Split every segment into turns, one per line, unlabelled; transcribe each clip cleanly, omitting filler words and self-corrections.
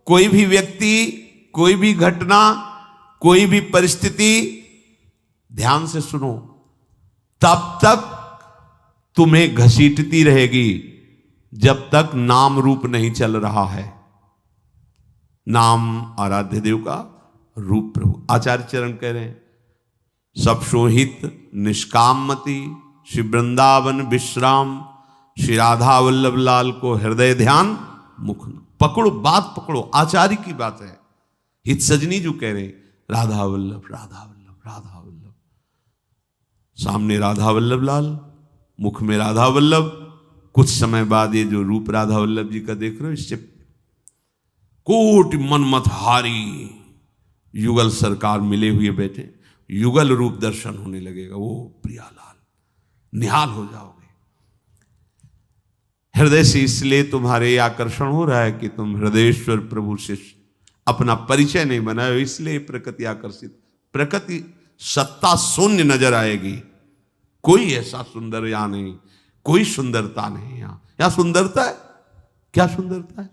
कोई भी व्यक्ति, कोई भी घटना, कोई भी परिस्थिति, ध्यान से सुनो, तब तक तुम्हें घसीटती रहेगी जब तक नाम रूप नहीं चल रहा है। नाम आराध्य देव का रूप प्रभु। आचार्य चरण कह रहे हैं, सब शोहित निष्कामति श्री वृंदावन विश्राम, श्री राधा वल्लभ लाल को हृदय ध्यान मुख। पकड़ो, बात पकड़ो, आचार्य की बात है। हित सजनी जो कह रहे राधा वल्लभ, राधा वल्लभ, राधा वल्लभ, सामने राधा वल्लभ लाल, मुख में राधा वल्लभ। कुछ समय बाद ये जो रूप राधा वल्लभ जी का देख रहे हो, इससे कोटि मनमतहारी युगल सरकार मिले हुए बैठे, युगल रूप दर्शन होने लगेगा। वो प्रियालाल, निहाल हो जाओगे हृदय से। इसलिए तुम्हारे आकर्षण हो रहा है कि तुम हृदयेश्वर प्रभु से अपना परिचय नहीं बनाए हो, इसलिए प्रकृति आकर्षित। प्रकृति सत्ता शून्य नजर आएगी। कोई ऐसा सुंदर यहाँ नहीं, कोई सुंदरता नहीं यहाँ सुंदरता है, क्या सुंदरता है?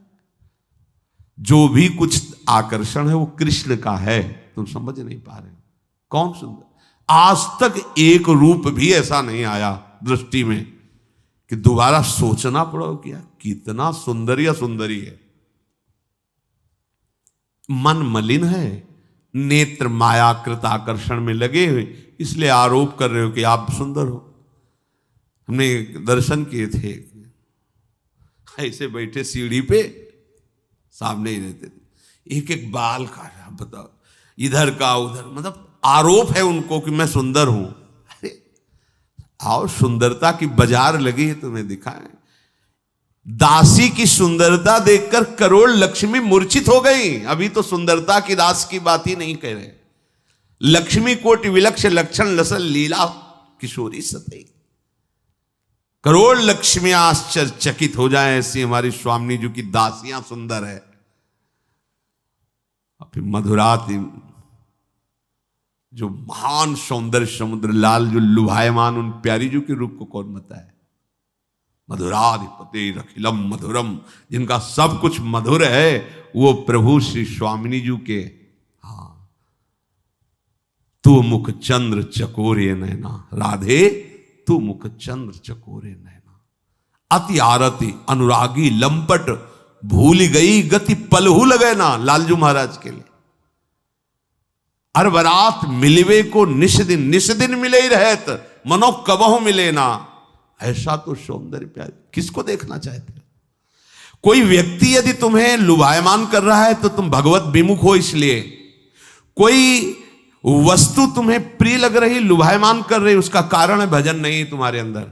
जो भी कुछ आकर्षण है वो कृष्ण का है, तुम समझ नहीं पा रहे हो। कौन सुंदर? आज तक एक रूप भी ऐसा नहीं आया दृष्टि में कि दोबारा सोचना पड़ो क्या कितना सुंदर या सुंदरी है। मन मलिन है, नेत्र मायाकृत आकर्षण में लगे हुए, इसलिए आरोप कर रहे हो कि आप सुंदर हो। हमने दर्शन किए थे, ऐसे बैठे सीढ़ी पे, सामने ही रहते थे, एक एक बाल काटा, बताओ इधर का उधर, मतलब आरोप है उनको कि मैं सुंदर हूं। अरे आओ, सुंदरता की बाजार लगी है, तुम्हें दिखाएं। दासी की सुंदरता देखकर करोड़ लक्ष्मी मूर्छित हो गई। अभी तो सुंदरता की दास की बात ही नहीं कह रहे। लक्ष्मी कोटि विलक्ष लक्षण लसल लीला किशोरी सतई। करोड़ लक्ष्मियां आश्चर्यचकित हो जाए, ऐसी हमारी स्वामी जी की दासियां सुंदर है। फिर मधुरात जो महान सौंदर्य समुद्र लाल जो लुभायमान उन प्यारी जी के रूप को कौन बताए? मधुराधिपति अखिलम मधुरम, जिनका सब कुछ मधुर है, वो प्रभु श्री स्वामिनी जी के। हाँ, तू मुख चंद्र चकोरे नैना, राधे तू मुख चंद्र चकोरे नैना। अति आरती अनुरागी लंपट, भूल गई गति पलहू लगे ना, लालजू महाराज के लिए। हर बरात मिलवे को निश दिन मिले ही रहत, मनो कबहू मिले ना। ऐसा तो सौंदर्य प्यार किसको देखना चाहते हो? कोई व्यक्ति यदि तुम्हें लुभायमान कर रहा है तो तुम भगवत विमुख हो। इसलिए कोई वस्तु तुम्हें प्रिय लग रही, लुभायमान कर रही, उसका कारण है भजन नहीं तुम्हारे अंदर।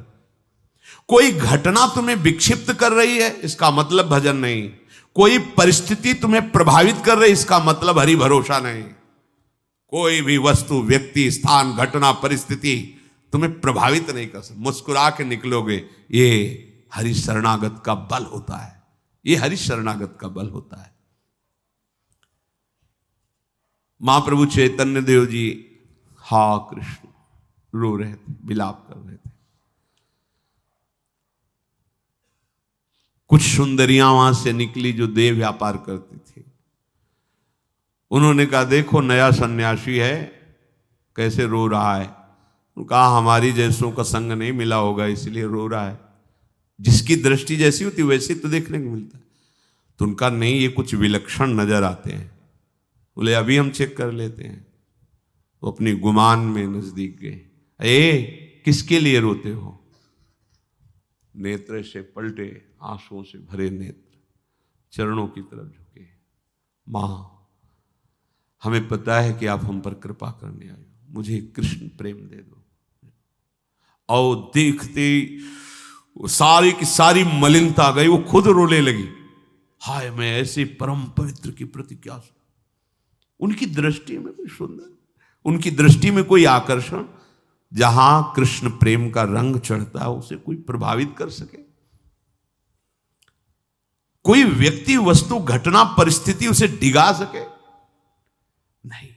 कोई घटना तुम्हें विक्षिप्त कर रही है, इसका मतलब भजन नहीं। कोई परिस्थिति तुम्हें प्रभावित कर रही, इसका मतलब हरि भरोसा नहीं। कोई भी वस्तु, व्यक्ति, स्थान, घटना, परिस्थिति तुम्हें प्रभावित नहीं कर सकती। मुस्कुरा के निकलोगे, ये हरि शरणागत का बल होता है। ये हरि शरणागत का बल होता है। महाप्रभु चैतन्य देव जी हा कृष्ण रो रहे थे, विलाप कर रहे थे। कुछ सुंदरियां वहां से निकली जो देह व्यापार करती थी। उन्होंने कहा, देखो नया सन्यासी है, कैसे रो रहा है। कहा, हमारी जैसों का संग नहीं मिला होगा इसलिए रो रहा है। जिसकी दृष्टि जैसी होती वैसे तो देखने को मिलता है। तो उनका नहीं, ये कुछ विलक्षण नजर आते हैं। बोले अभी हम चेक कर लेते हैं। वो अपनी गुमान में नजदीक गए। ए, किसके लिए रोते हो? नेत्र से पलटे, आंसुओं से भरे नेत्र, चरणों की तरफ झुके। मां, हमें पता है कि आप हम पर कृपा करने आए हो, मुझे कृष्ण प्रेम दे दो। और देखते सारी की सारी मलिनता गई, वो खुद रोने लगी। हाय, मैं ऐसे परम पवित्र की प्रति क्या। उनकी दृष्टि में कोई सुंदर, उनकी दृष्टि में कोई आकर्षण, जहां कृष्ण प्रेम का रंग चढ़ता है उसे कोई प्रभावित कर सके? कोई व्यक्ति, वस्तु, घटना, परिस्थिति उसे डिगा सके? नहीं।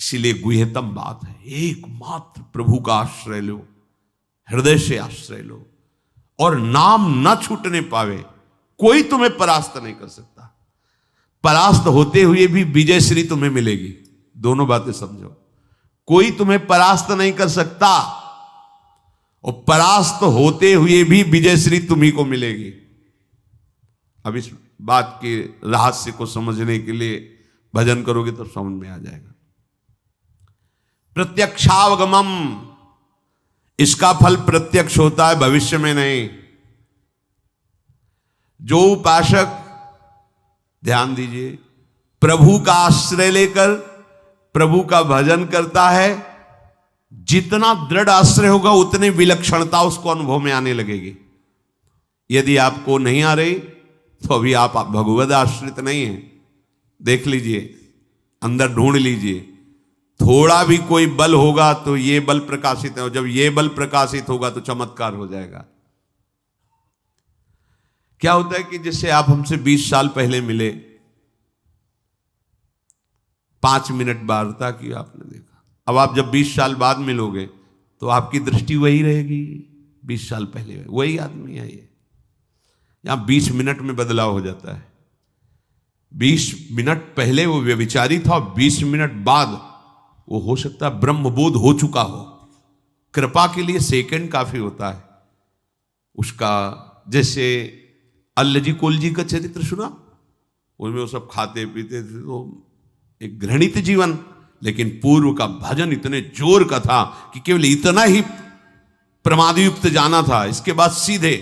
इसीलिए गुह्यतम बात है, एकमात्र प्रभु का आश्रय लो, हृदय से आश्रय लो, और नाम न छूटने पावे। कोई तुम्हें परास्त नहीं कर सकता। परास्त होते हुए भी विजय श्री तुम्हें मिलेगी। दोनों बातें समझो, कोई तुम्हें परास्त नहीं कर सकता और परास्त होते हुए भी विजय श्री तुम्ही को मिलेगी। अब इस बात के रहस्य को समझने के लिए भजन करोगे तो समझ में आ जाएगा। प्रत्यक्षावगमम, इसका फल प्रत्यक्ष होता है, भविष्य में नहीं। जो उपासक, ध्यान दीजिए, प्रभु का आश्रय लेकर प्रभु का भजन करता है, जितना दृढ़ आश्रय होगा उतनी विलक्षणता उसको अनुभव में आने लगेगी। यदि आपको नहीं आ रही तो अभी आप भगवद आश्रित नहीं है। देख लीजिए, अंदर ढूंढ लीजिए, थोड़ा भी कोई बल होगा तो ये बल प्रकाशित है, और जब ये बल प्रकाशित होगा तो चमत्कार हो जाएगा। क्या होता है कि जैसे आप हमसे 20 साल पहले मिले, 5 मिनट वार्ता की आपने देखा, अब आप जब 20 साल बाद मिलोगे तो आपकी दृष्टि वही रहेगी, 20 साल पहले वही आदमी है। ये यहां 20 मिनट में बदलाव हो जाता है। 20 मिनट पहले वो व्यभिचारी था, 20 मिनट बाद वो हो सकता है ब्रह्मबोध हो चुका हो। कृपा के लिए सेकंड काफी होता है उसका। जैसे अल्लजी कोलजी का चरित्र सुना, उसमें वो सब खाते पीते थे, तो एक घृणित जीवन, लेकिन पूर्व का भजन इतने जोर का था कि केवल इतना ही प्रमादयुक्त जाना था, इसके बाद सीधे।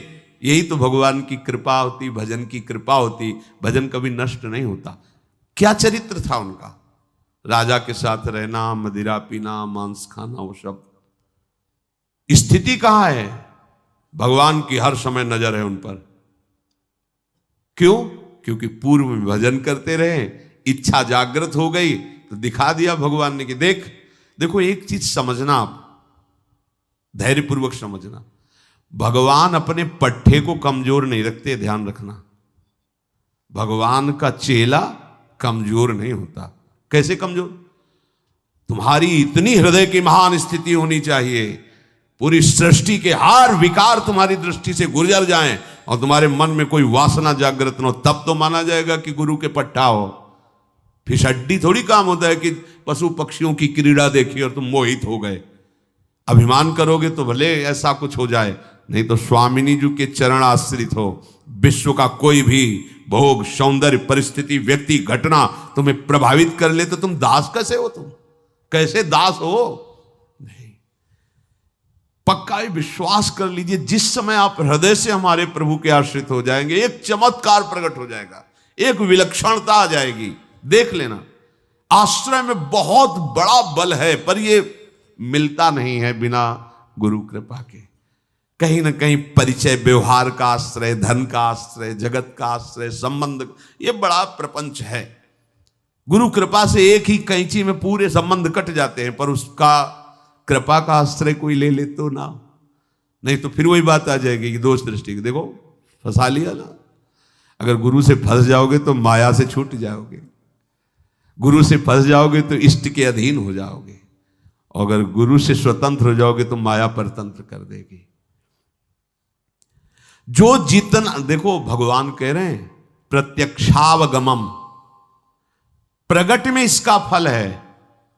यही तो भगवान की कृपा होती, भजन की कृपा होती। भजन कभी नष्ट नहीं होता। क्या चरित्र था उनका, राजा के साथ रहना, मदिरा पीना, मांस खाना, वो सब। स्थिति कहां है, भगवान की हर समय नजर है उन पर। क्यों? क्योंकि पूर्व में भजन करते रहे, इच्छा जागृत हो गई तो दिखा दिया भगवान ने कि देखो एक चीज समझना, आप धैर्यपूर्वक समझना, भगवान अपने पट्टे को कमजोर नहीं रखते, ध्यान रखना। भगवान का चेला कमजोर नहीं होता। कैसे कमजोर? तुम्हारी इतनी हृदय की महान स्थिति होनी चाहिए, पूरी सृष्टि के हर विकार तुम्हारी दृष्टि से गुजर जाएं और तुम्हारे मन में कोई वासना जागृत न हो, तब तो माना जाएगा कि गुरु के पट्टा हो। फिसड्डी थोड़ी काम होता है कि पशु पक्षियों की क्रीड़ा देखी और तुम मोहित हो गए। अभिमान करोगे तो भले ऐसा कुछ हो जाए, नहीं तो स्वामिनी जी के चरण आश्रित हो। विश्व का कोई भी भोग, सौंदर्य, परिस्थिति, व्यक्ति, घटना तुम्हें प्रभावित कर ले तो तुम दास कैसे हो? तुम कैसे दास हो? नहीं, पक्का ही विश्वास कर लीजिए, जिस समय आप हृदय से हमारे प्रभु के आश्रित हो जाएंगे, एक चमत्कार प्रकट हो जाएगा, एक विलक्षणता आ जाएगी। देख लेना, आश्रय में बहुत बड़ा बल है, पर यह मिलता नहीं है बिना गुरु कृपा के। कहीं ना कहीं परिचय, व्यवहार का आश्रय, धन का आश्रय, जगत का आश्रय, संबंध, ये बड़ा प्रपंच है। गुरु कृपा से एक ही कैंची में पूरे संबंध कट जाते हैं, पर उसका कृपा का आश्रय कोई ले ले तो ना, नहीं तो फिर वही बात आ जाएगी कि दोष दृष्टि की। देखो फंसा लिया ना। अगर गुरु से फंस जाओगे तो माया से छूट जाओगे, गुरु से फंस जाओगे तो इष्ट के अधीन हो जाओगे, और अगर गुरु से स्वतंत्र हो जाओगे तो माया परतंत्र कर देगी। जो जितना, देखो भगवान कह रहे हैं प्रत्यक्षावगमम, प्रगट में इसका फल है,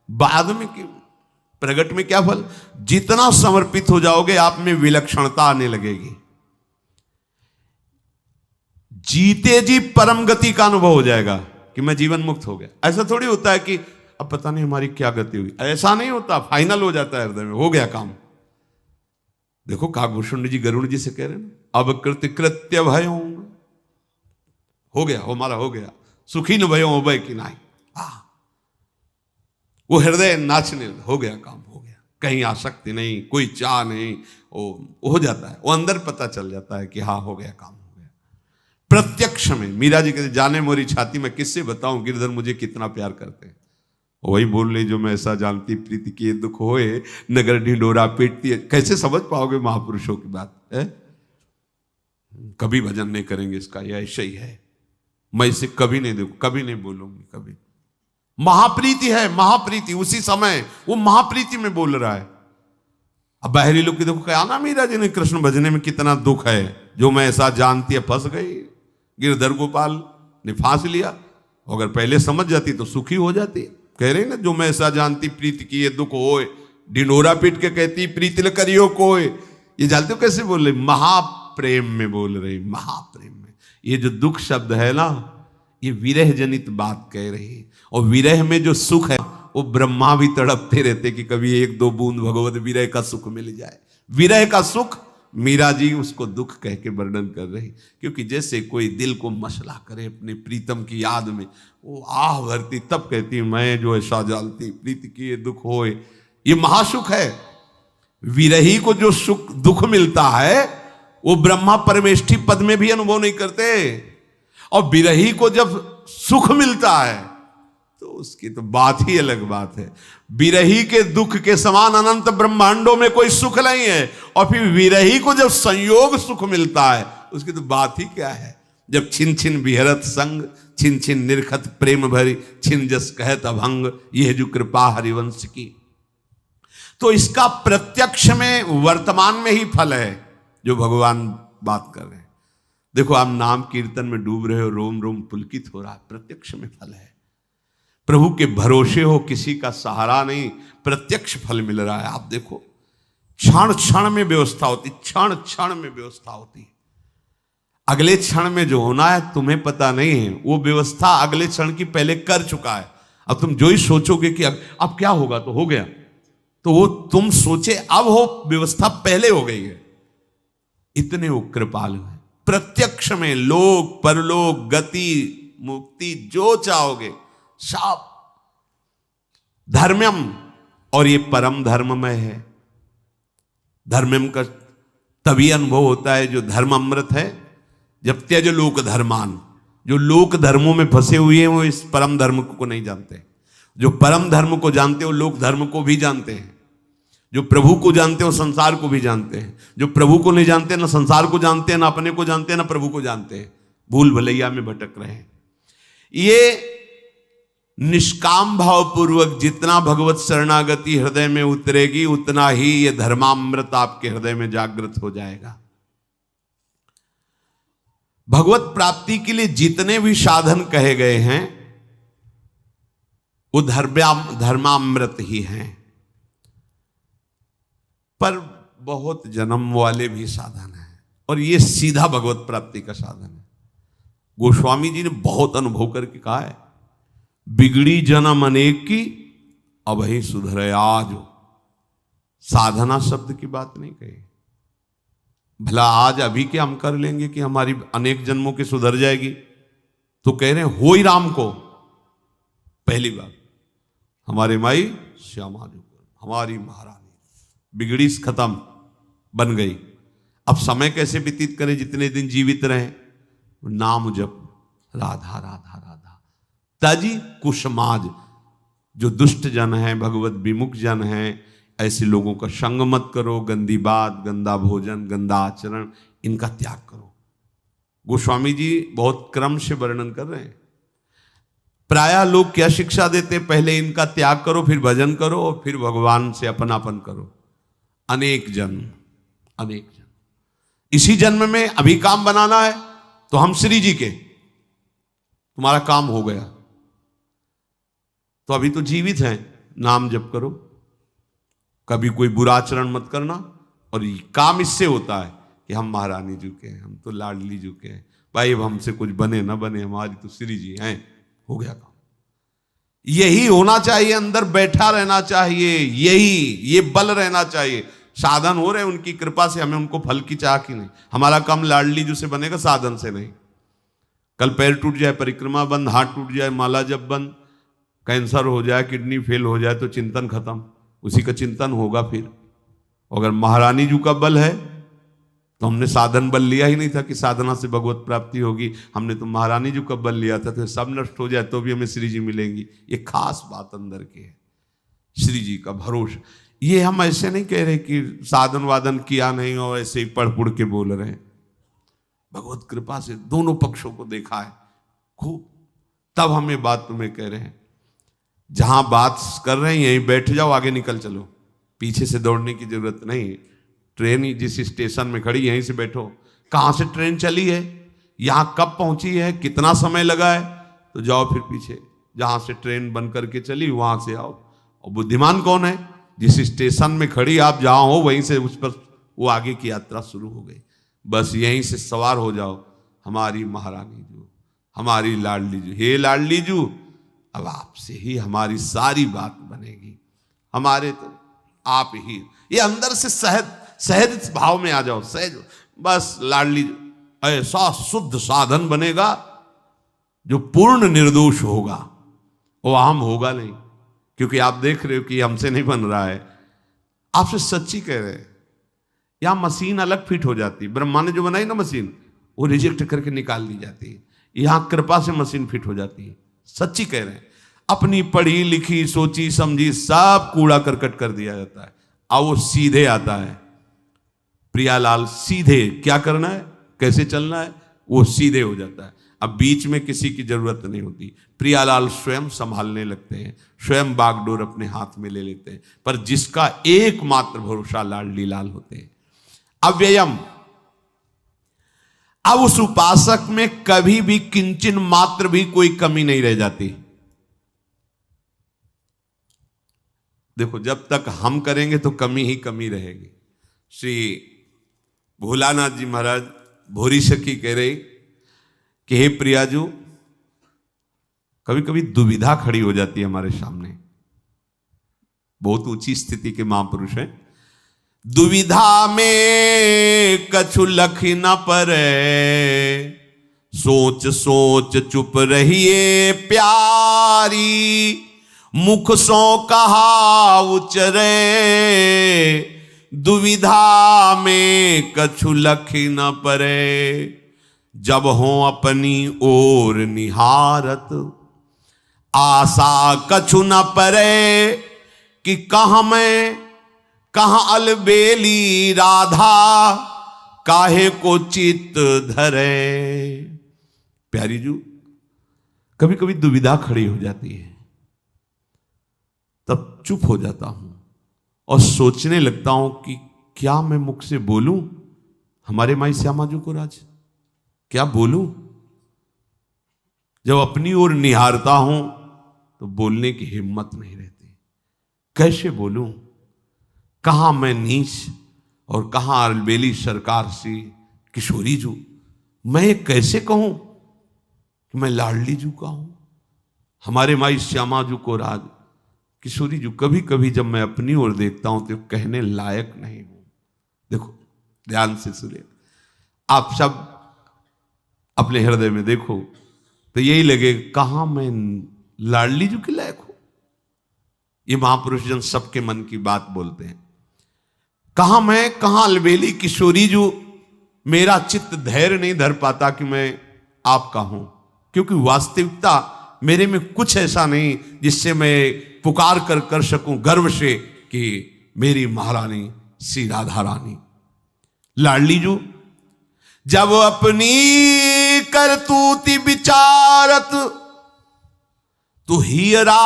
बाद में क्यों? प्रगट में क्या फल? जितना समर्पित हो जाओगे आप में विलक्षणता आने लगेगी। जीते जी परम गति का अनुभव हो जाएगा कि मैं जीवन मुक्त हो गया। ऐसा थोड़ी होता है कि अब पता नहीं हमारी क्या गति हुई, ऐसा नहीं होता। फाइनल हो जाता है हृदय में, हो गया काम। देखो काकभूषण जी गरुड़ जी से कह रहे हैं, अब कृत्य कृत्य भयो, हो गया, हमारा हो गया, सुखी न भयो उभय की नाई। वो हृदय नाचने, हो गया काम, हो गया, कहीं आसक्ति नहीं, कोई चाह नहीं, वो हो जाता है, वो अंदर पता चल जाता है कि हाँ हो गया काम, हो गया। प्रत्यक्ष में मीरा जी कहते, जाने मोरी छाती, मैं किससे बताऊं गिरधर मुझे कितना प्यार करते हैं। वही बोल रही, जो मैं ऐसा जानती प्रीति की दुख होए, नगर ढिंडोरा पीटती है। कैसे समझ पाओगे महापुरुषों की बात है? कभी भजन नहीं करेंगे इसका, यह ऐसा ही है। मैं इसे कभी नहीं देखूं, कभी नहीं बोलूंगी, कभी। महाप्रीति है, महाप्रीति। उसी समय वो महाप्रीति में बोल रहा है। अब बाहरी लोग की देखो, क्या ना मीरा जी ने कृष्ण भजने में कितना दुख है, जो मैं ऐसा जानती है फंस गई, गिरधर गोपाल ने फांस लिया, अगर पहले समझ जाती तो सुखी हो जाती। कह रहे ना, जो मैं ऐसा जानती प्रीत की ये दुख होए, डिंडोरा पीट के कहती प्रीत ल करियो कोय। ये जानते हो कैसे बोल रहे? महाप्रेम में बोल रहे, महाप्रेम में। ये जो दुख शब्द है ना, ये विरह जनित बात कह रही है। और विरह में जो सुख है वो ब्रह्मा भी तड़पते रहते कि कभी एक दो बूंद भगवत विरह का सुख मिल जाए। विरह का सुख मीरा जी उसको दुख कह के वर्णन कर रही, क्योंकि जैसे कोई दिल को मसला करे अपने प्रीतम की याद में, वो आह भरती, तब कहती मैं जो ऐसा जानती प्रीत की ये दुख होए। ये महासुख है। विरही को जो सुख दुख मिलता है वो ब्रह्मा परमेष्ठी पद में भी अनुभव नहीं करते। और विरही को जब सुख मिलता है तो उसकी तो बात ही अलग बात है। विरही के दुख के समान अनंत ब्रह्मांडों में कोई सुख नहीं है। और फिर विरही को जब संयोग सुख मिलता है उसकी तो बात ही क्या है। जब छिन छिन विहरत संग, छिन छिन निरखत प्रेम भरी, छिन जस कहत अभंग, यह जो कृपा हरिवंश की। तो इसका प्रत्यक्ष में वर्तमान में ही फल है जो भगवान बात कर रहे हैं। देखो, आप नाम कीर्तन में डूब रहे हो, रोम रोम पुलकित हो रहा है, प्रत्यक्ष में फल है। प्रभु के भरोसे हो, किसी का सहारा नहीं, प्रत्यक्ष फल मिल रहा है। आप देखो, क्षण क्षण में व्यवस्था होती, क्षण क्षण में व्यवस्था होती। अगले क्षण में जो होना है तुम्हें पता नहीं है, वो व्यवस्था अगले क्षण की पहले कर चुका है। अब तुम जो ही सोचोगे कि अब क्या होगा, तो हो गया, तो वो तुम सोचे अब हो, व्यवस्था पहले हो गई है। इतने वो कृपालु है। प्रत्यक्ष में लोक परलोक गति मुक्ति जो चाहोगे सब धर्मम, और ये परम धर्ममय है। धर्मम का तभी अनुभव होता है जो धर्म अमृत है, जब त्यज लोक धर्मान। जो लोक धर्मों में फंसे हुए हैं वो इस परम धर्म को नहीं जानते। जो परम धर्म को जानते हो लोक धर्म को भी जानते हैं। जो प्रभु को जानते हो संसार को भी जानते हैं। जो प्रभु को नहीं जानते, ना संसार को जानते हैं, ना अपने को जानते हैं, ना प्रभु को जानते हैं, भूल भलैया में भटक रहे हैं। ये निष्काम भाव पूर्वक जितना भगवत शरणागति हृदय में उतरेगी, उतना ही ये धर्मामृत आपके हृदय में जागृत हो जाएगा। भगवत प्राप्ति के लिए जितने भी साधन कहे गए हैं वो धर्मामृत ही हैं। पर बहुत जन्म वाले भी साधन हैं, और ये सीधा भगवत प्राप्ति का साधन है। गोस्वामी जी ने बहुत अनुभव करके कहा है, बिगड़ी जन्म अनेक की अब ही सुधरे आज। साधना शब्द की बात नहीं कही। भला आज अभी के हम कर लेंगे कि हमारी अनेक जन्मों की सुधर जाएगी? तो कह रहे हैं हो ही राम को। पहली बात, हमारे माई श्यामा जी, हमारी महारानी बिगड़ी खत्म, बन गई। अब समय कैसे व्यतीत करें जितने दिन जीवित रहे? नाम जप, राधा राधा राधा। ताजी कुसमाज, जो दुष्ट जन है, भगवत विमुख जन है, ऐसे लोगों का संग मत करो। गंदी बात, गंदा भोजन, गंदा आचरण, इनका त्याग करो। गोस्वामी जी बहुत क्रम से वर्णन कर रहे हैं। प्रायः लोग क्या शिक्षा देते? पहले इनका त्याग करो, फिर भजन करो, और फिर भगवान से अपनापन करो। अनेक जन्म, अनेक जन्म। इसी जन्म में अभी काम बनाना है तो हम श्री जी के, तुम्हारा काम हो गया, तो अभी तो जीवित हैं, नाम जप करो, कभी कोई बुरा आचरण मत करना। और ये काम इससे होता है कि हम महारानी जी के हैं, हम तो लाडली जी के हैं, भाई अब हमसे कुछ बने ना बने, हमारी तो श्री जी हैं, हो गया काम। यही होना चाहिए, अंदर बैठा रहना चाहिए, यही ये बल रहना चाहिए। साधन हो रहे उनकी कृपा से, हमें उनको फल की चाह की नहीं। हमारा काम लाडली जी से बनेगा, साधन से नहीं। कल पैर टूट जाए, परिक्रमा बंद, हाथ टूट जाए, माला जब बंद, कैंसर हो जाए, किडनी फेल हो जाए, तो चिंतन खत्म, उसी का चिंतन होगा। फिर अगर महारानी जी का बल है तो हमने साधन बल लिया ही नहीं था कि साधना से भगवत प्राप्ति होगी। हमने तो महारानी जी का बल लिया था, तो सब नष्ट हो जाए तो भी हमें श्री जी मिलेंगी। ये खास बात अंदर की है, श्री जी का भरोसा। ये हम ऐसे नहीं कह रहे कि साधन वादन किया नहीं और ऐसे ही पढ़ पुढ़ के बोल रहे हैं। भगवत कृपा से दोनों पक्षों को देखा है खूब, तब हम ये बात तुम्हें कह रहे हैं। जहां बात कर रहे हैं यहीं बैठ जाओ, आगे निकल चलो, पीछे से दौड़ने की जरूरत नहीं। ट्रेन जिस स्टेशन में खड़ी यहीं से बैठो। कहाँ से ट्रेन चली है, यहाँ कब पहुंची है, कितना समय लगा है, तो जाओ फिर पीछे, जहां से ट्रेन बन करके चली वहां से आओ। और बुद्धिमान कौन है? जिस स्टेशन में खड़ी आप जहां हो वहीं से उस पर वो आगे की यात्रा शुरू हो गई। बस यहीं से सवार हो जाओ, हमारी महारानी जू, हमारी लाडली जू। हे लाडली जू, अब आपसे ही हमारी सारी बात बनेगी, हमारे तो आप ही। ये अंदर से सहज भाव में आ जाओ, सहज। बस लाडली ऐसा शुद्ध साधन बनेगा जो पूर्ण निर्दोष होगा, वो आम होगा नहीं। क्योंकि आप देख रहे हो कि हमसे नहीं बन रहा है, आपसे सच्ची कह रहे हैं। यहां मशीन अलग फिट हो जाती है, ब्रह्मा ने जो बनाई ना मशीन, वो रिजेक्ट करके निकाल दी जाती है। यहां कृपा से मशीन फिट हो जाती है। सच्ची कह रहे हैं, अपनी पढ़ी लिखी सोची समझी सब कूड़ा करकट कर दिया जाता है, अब वो सीधे आता है। प्रियालाल सीधे क्या करना है, कैसे चलना है, वो सीधे हो जाता है। अब बीच में किसी की जरूरत नहीं होती, प्रियालाल स्वयं संभालने लगते हैं, स्वयं बागडोर अपने हाथ में ले लेते हैं। पर जिसका एकमात्र भरोसा लाडली लाल होते हैं, अव्ययम। अब उस उपासक में कभी भी किंचन मात्र भी कोई कमी नहीं रह जाती। देखो, जब तक हम करेंगे तो कमी ही कमी रहेगी। श्री भोलानाथ जी महाराज भोरी सखी कह रहे कि हे प्रियाजू, कभी कभी दुविधा खड़ी हो जाती है हमारे सामने। बहुत ऊंची स्थिति के महापुरुष हैं। दुविधा में कछु लख न परे, सोच सोच चुप रहिए प्यारी, मुख सो कहा उचरे, दुविधा में कछु लख न परे, जब हो अपनी ओर निहारत, आशा कछु न परे, कि कहां मैं कहां अलबेली राधा, काहे को चित्त धरे। प्यारी जू, कभी कभी दुविधा खड़ी हो जाती है, तब चुप हो जाता हूं और सोचने लगता हूं कि क्या मैं मुख से बोलूं हमारे माई श्यामा जू को राज, क्या बोलूं। जब अपनी ओर निहारता हूं तो बोलने की हिम्मत नहीं रहती। कैसे बोलूं, कहां मैं नीच और कहां अलबेली सरकार सी किशोरी जू। मैं कैसे कहूं कि मैं लाडली जू का हूं, हमारे माई श्यामा जू को राज किशोरी जू। कभी कभी जब मैं अपनी ओर देखता हूं तो कहने लायक नहीं हूं। देखो, ध्यान से सुनिए, आप सब अपने हृदय में देखो तो यही लगे कहां मैं लाडली जू के लायक हूं। ये महापुरुष जन सबके मन की बात बोलते हैं। कहां मैं कहां अलबेली किशोरी जू, मेरा चित्त धैर्य नहीं धर पाता कि मैं आपका हूं, क्योंकि वास्तविकता मेरे में कुछ ऐसा नहीं जिससे मैं पुकार कर सकूं गर्व से कि मेरी महारानी श्री राधा रानी। लाडली जू जब अपनी करतूती विचारत, तू हियरा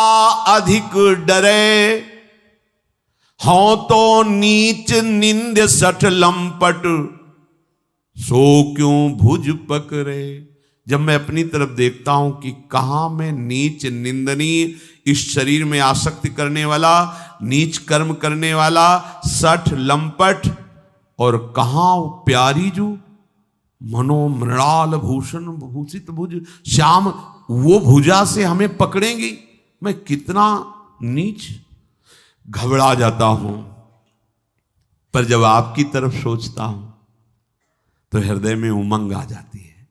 अधिक डरे, हों तो नीच निंद सठ लंपट, सो क्यों भुज पकड़े। जब मैं अपनी तरफ देखता हूं कि कहां मैं नीच निंदनीय, इस शरीर में आसक्ति करने वाला, नीच कर्म करने वाला, सठ लंपट, और कहां प्यारी जू मनोमृणाल भूषण भूषित भुज श्याम, वो भुजा से हमें पकड़ेंगी। मैं कितना नीच, घबरा जाता हूं। पर जब आपकी तरफ सोचता हूं तो हृदय में उमंग आ जाती है।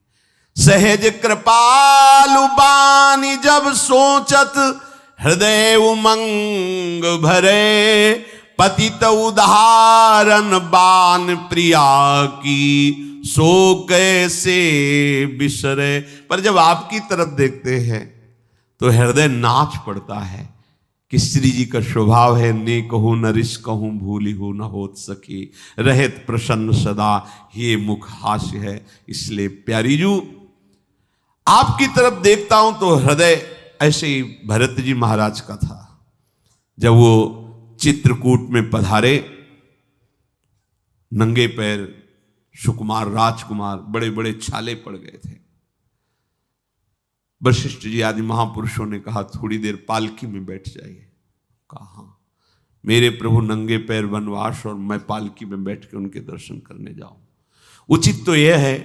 सहज कृपालु बानी जब सोचत, हृदय उमंग भरे, पतित उदाहरण बान प्रिया की, सो कैसे बिसरे। पर जब आपकी तरफ देखते हैं तो हृदय नाच पड़ता है कि श्री जी का स्वभाव है, ने कहूं न रिस कहूं भूली हो न होत सकी, रहत प्रसन्न सदा ये मुख हास्य है। इसलिए प्यारी जू आपकी तरफ देखता हूं तो हृदय ऐसे ही भरत जी महाराज का था। जब वो चित्रकूट में पधारे, नंगे पैर सुकुमार राजकुमार, बड़े बड़े छाले पड़ गए थे, वशिष्ठ जी आदि महापुरुषों ने कहा थोड़ी देर पालकी में बैठ जाइए। कहा हाँ, मेरे प्रभु नंगे पैर वनवास और मैं पालकी में बैठ के उनके दर्शन करने जाऊं। उचित तो यह है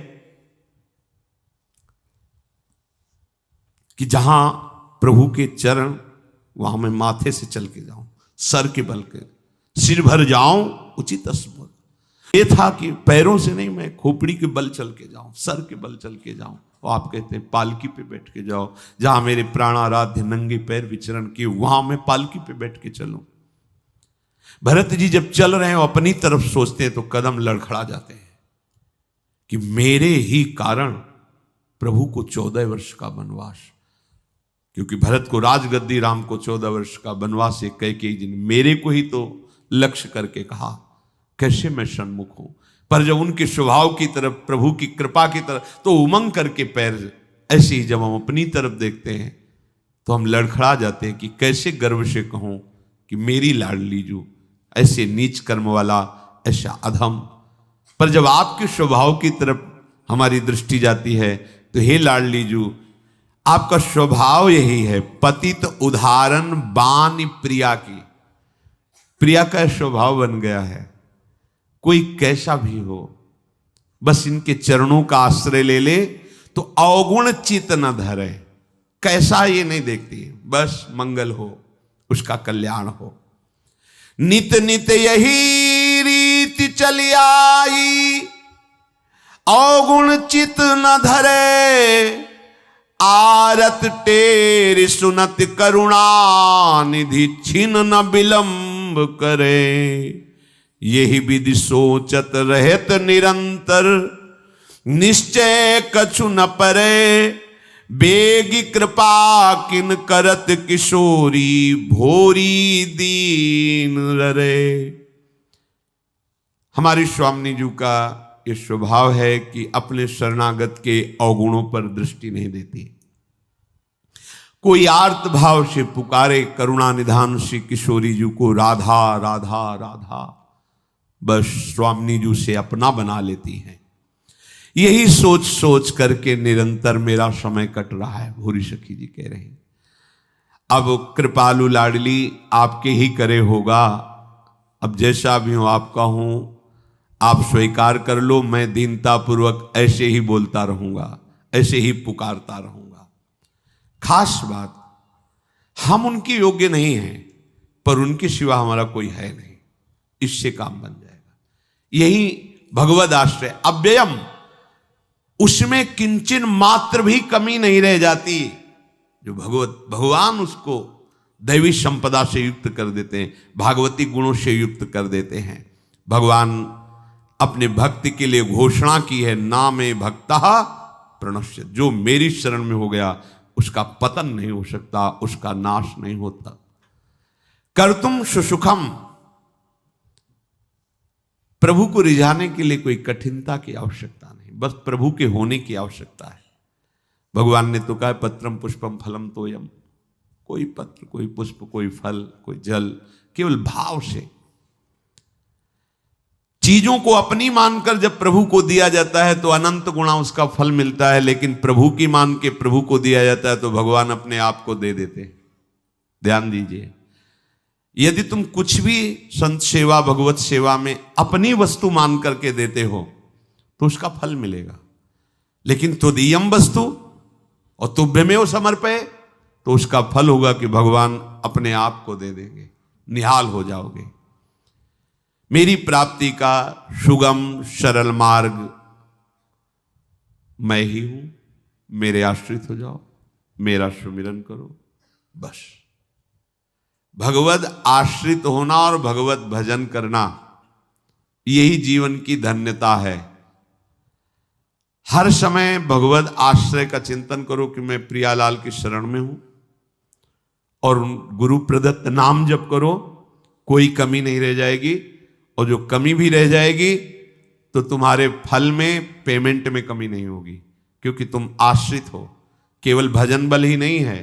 कि जहां प्रभु के चरण, वहां मैं माथे से चल के जाऊं, सर के बल के, सिर भर जाऊं, उचित स्मृत। ये था कि पैरों से नहीं, मैं खोपड़ी के बल चल के जाऊं, सर के बल चल के जाऊं। और आप कहते हैं पालकी पे बैठ के जाओ, जहां मेरे प्राणाराध्य नंगे पैर विचरण किए वहां मैं पालकी पे बैठ के चलूं। भरत जी जब चल रहे हैं अपनी तरफ सोचते हैं तो कदम लड़खड़ा जाते हैं कि मेरे ही कारण प्रभु को 14 वर्ष का वनवास, क्योंकि भरत को राजगद्दी, राम को 14 वर्ष का वनवास, एक कैकेयी जी ने मेरे को ही तो लक्ष्य करके कहा, कैसे मैं सन्मुख हूं। पर जब उनके स्वभाव की तरफ, प्रभु की कृपा की तरफ, तो उमंग करके पैर, ऐसे ही जब हम अपनी तरफ देखते हैं तो हम लड़खड़ा जाते हैं कि कैसे गर्व से कहूं कि मेरी लाडली जू, ऐसे नीच कर्म वाला, ऐसा अधम। पर जब आपके स्वभाव की तरफ हमारी दृष्टि जाती है तो हे लाडली जू, आपका स्वभाव यही है, पतित उदाहरण बान प्रिया की। प्रिया का स्वभाव बन गया है, कोई कैसा भी हो बस इनके चरणों का आश्रय ले ले तो अवगुण चित न धरे। कैसा ये नहीं देखती, बस मंगल हो, उसका कल्याण हो। नित नित यही रीति चली आई, अवगुण चित न धरे। आरत टेर सुनत करुणा निधि छिन न विलंब करे। यही विधि सोचत रहत निरंतर, निश्चय कछु न परे। बेगी कृपा किन करत किशोरी, भोरी दीन ररे। हमारी स्वामी जी का ये स्वभाव है कि अपने शरणागत के अवगुणों पर दृष्टि नहीं देती। कोई आर्त भाव से पुकारे करुणा निधान श्री किशोरी जी को, राधा राधा राधा, बस स्वामी जी से अपना बना लेती हैं। यही सोच सोच करके निरंतर मेरा समय कट रहा है। भूरी सखी जी कह रहे हैं अब कृपालु लाडली आपके ही करे होगा, अब जैसा भी हूं आपका हूं, आप स्वीकार कर लो। मैं दीनता पूर्वक ऐसे ही बोलता रहूंगा, ऐसे ही पुकारता रहूंगा। खास बात, हम उनके योग्य नहीं हैं, पर उनके सिवा हमारा कोई है नहीं, इससे काम बन जाएगा। यही भगवद आश्रय अव्ययम, उसमें किंचन मात्र भी कमी नहीं रह जाती। जो भगवान उसको दैवी संपदा से युक्त कर देते हैं, भागवती गुणों से युक्त कर देते हैं। भगवान अपने भक्ति के लिए घोषणा की है, नामे भक्तः प्रणश्य, जो मेरी शरण में हो गया उसका पतन नहीं हो सकता, उसका नाश नहीं होता। कर्तुम सुसुखम, प्रभु को रिझाने के लिए कोई कठिनता की आवश्यकता नहीं, बस प्रभु के होने की आवश्यकता है। भगवान ने तो कहा पत्रम पुष्पम फलम तोयम, कोई पत्र, कोई पुष्प, कोई फल, कोई जल, केवल भाव से। चीजों को अपनी मानकर जब प्रभु को दिया जाता है तो अनंत गुणा उसका फल मिलता है, लेकिन प्रभु की मान के प्रभु को दिया जाता है तो भगवान अपने आप को दे देते हैं। ध्यान दीजिए, यदि तुम कुछ भी संत सेवा, भगवत सेवा में अपनी वस्तु मान करके देते हो तो उसका फल मिलेगा, लेकिन तुदीयम वस्तु और तुभ्यमेव समर्पय, तो उसका फल होगा कि भगवान अपने आप को दे देंगे, निहाल हो जाओगे। मेरी प्राप्ति का सुगम सरल मार्ग मैं ही हूं, मेरे आश्रित हो जाओ, मेरा सुमिरन करो, बस। भगवद आश्रित होना और भगवत भजन करना, यही जीवन की धन्यता है। हर समय भगवत आश्रय का चिंतन करो कि मैं प्रियालाल की शरण में हूं, और गुरु प्रदत्त नाम जप करो, कोई कमी नहीं रह जाएगी। और जो कमी भी रह जाएगी तो तुम्हारे फल में, पेमेंट में कमी नहीं होगी, क्योंकि तुम आश्रित हो। केवल भजन बल ही नहीं है,